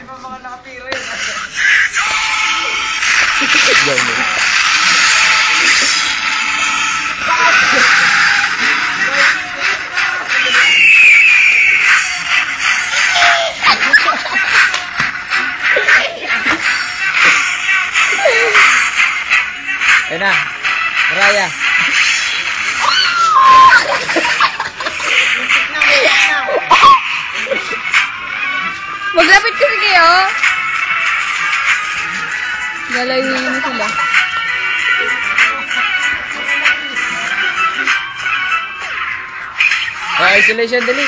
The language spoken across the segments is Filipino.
pa mga nakapira yun. Ayun na, Mariah. Maglapit kasi kayo. Galayuin mo sila. Isolation, dali.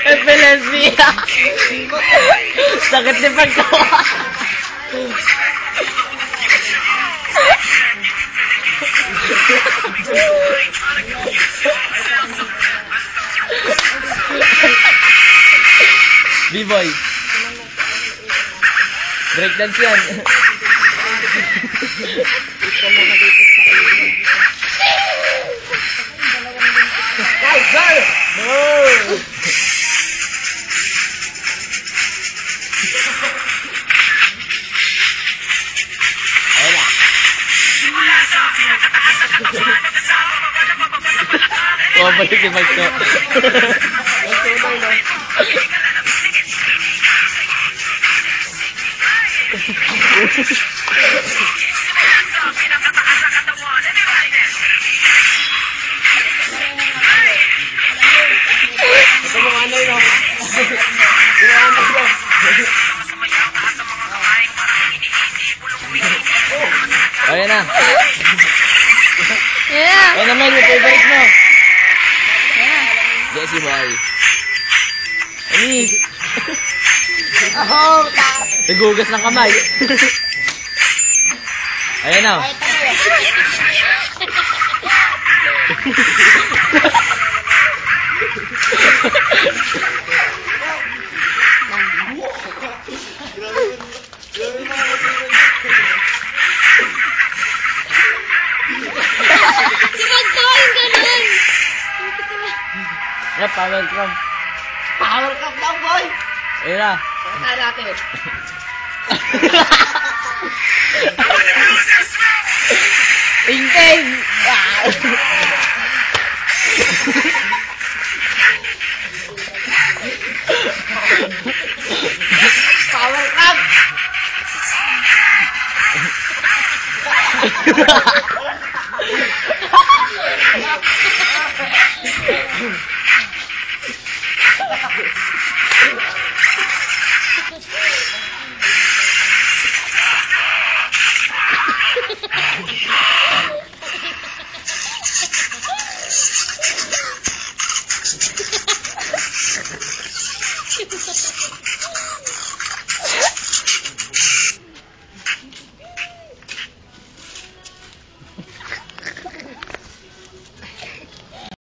Epilepsy. Sakit ni pagkawa. B-boy. Breakdance yan. No! Oh, balik yung mic ko. Ito mga ano yun. Ayan na. Yeah. Ayan naman yung favorite mo. Yeah. Jessie boy. Anis. Oh, Nagugas ng kamay. Ayan na. Yep, power cramp. Power cup lang, boy! Ayan na. Pakita natin. Tingting! Power cup! Ha ha ha.